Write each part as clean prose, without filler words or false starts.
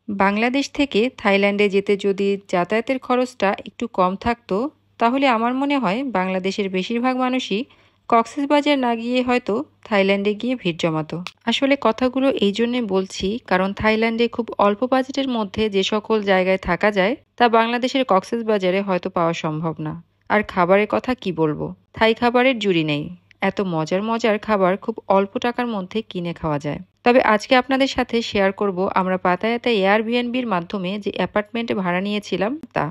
বাংলাদেশ থেকে থাইল্যান্ডে যেতে যদি যাতায়াতের খরচটা একটু কম থাকতো, তাহলে আমার মনে হয় বাংলাদেশের বেশিরভাগ মানুষই কক্সবাজার না গিয়ে হয়তো থাইল্যান্ডে গিয়ে ভিড় জমাতো। আসলে কথাগুলো এই জন্যই বলছি, কারণ থাইল্যান্ডে খুব অল্প বাজেটের মধ্যে যে সকল জায়গায় থাকা যায় তা বাংলাদেশের কক্সবাজারে হয়তো পাওয়া সম্ভব না। আর খাবারের কথা কি বলবো, থাই খাবারের জুড়ি নেই। এত মজার মজার খাবার খুব অল্প টাকার মধ্যে কিনে খাওয়া যায়। তবে আজকে আপনাদের সাথে শেয়ার করব আমরা পাতায়াতে এয়ারবিএনবির মাধ্যমে যে অ্যাপার্টমেন্টে ভাড়া নিয়েছিলাম তা।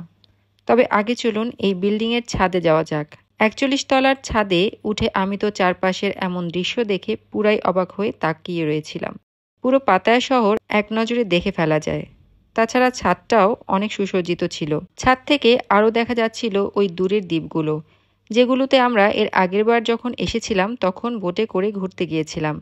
তবে আগে চলুন এই বিল্ডিংয়ের ছাদে যাওয়া যাক। ৪১ তলার ছাদে উঠে আমি তো চারপাশের এমন দৃশ্য দেখে পুরাই অবাক হয়ে তাকিয়ে রয়েছিলাম। পুরো পাতায়া শহর এক নজরে দেখে ফেলা যায়। তাছাড়া ছাদটাও অনেক সুসজ্জিত ছিল। ছাদ থেকে আরও দেখা যাচ্ছিল ওই দূরের দ্বীপগুলো, যেগুলোতে আমরা এর আগেরবার যখন এসেছিলাম তখন বোটে করে ঘুরতে গিয়েছিলাম।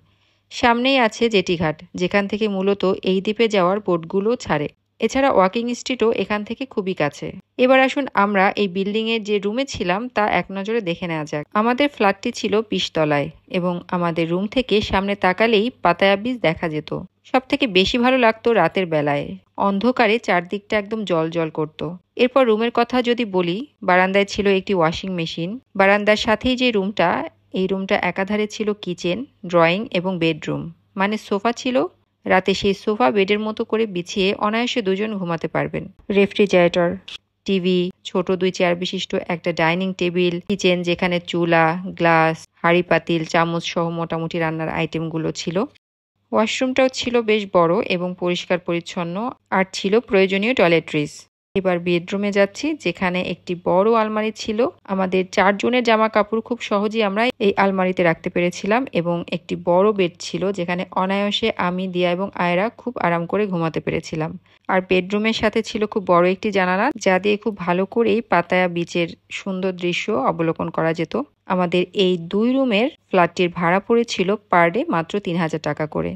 সামনেই আছে জেটিঘাট, যেখান থেকে মূলত এই দ্বীপে যাওয়ার বোটগুলো ছাড়ে। এছাড়া ওয়াকিং স্ট্রিটও এখান থেকে খুবই কাছে। এবার আসুন আমরা এই বিল্ডিংয়ের যে রুমে ছিলাম তা এক নজরে দেখে নেওয়া যাক। আমাদের ফ্ল্যাটটি ছিল ২০ তলায় এবং আমাদের রুম থেকে সামনে তাকালেই পাতায়া বিচ দেখা যেত। সব থেকে বেশি ভালো লাগতো রাতের বেলায়, অন্ধকারে চারদিকটা একদম জল জল করত। এরপর রুমের কথা যদি বলি, বারান্দায় ছিল একটি ওয়াশিং মেশিন। বারান্দার সাথেই যে রুমটা, এই রুমটা একাধারে ছিল কিচেন, ড্রয়িং এবং বেডরুম, মানে সোফা ছিল। রাতে সেই সোফা বেডের মতো করে বিছিয়ে অনায়াসে দুজন ঘুমাতে পারবেন। রেফ্রিজারেটর, টিভি, ছোট ২ চেয়ার বিশিষ্ট একটা ডাইনিং টেবিল, কিচেন যেখানে চুলা, গ্লাস, হাঁড়ি পাতিল, চামচ সহ মোটামুটি রান্নার আইটেমগুলো ছিল। ওয়াশরুমটাও ছিল বেশ বড় এবং পরিষ্কার পরিচ্ছন্ন, আর ছিল প্রয়োজনীয় টয়লেট্রিজ। এবার বেডরুমে যাচ্ছি, যেখানে একটি বড় আলমারি ছিল। আমাদের ৪ জনের জামা কাপড় খুব সহজেই আমরা এই আলমারিতে রাখতে পেরেছিলাম এবং একটি বড় বেড ছিল, যেখানে অনায়াসে আমি, দিয়া এবং আয়রা খুব আরাম করে ঘুমাতে পেরেছিলাম। আর বেডরুমের সাথে ছিল খুব বড় একটি জানালা, যা দিয়ে খুব ভালো করেই পাতায়া বিচের সুন্দর দৃশ্য অবলোকন করা যেত। আমাদের এই ২ রুমের ফ্ল্যাটটির ভাড়া পড়েছিল পার ডে মাত্র ৩,০০০ টাকা করে।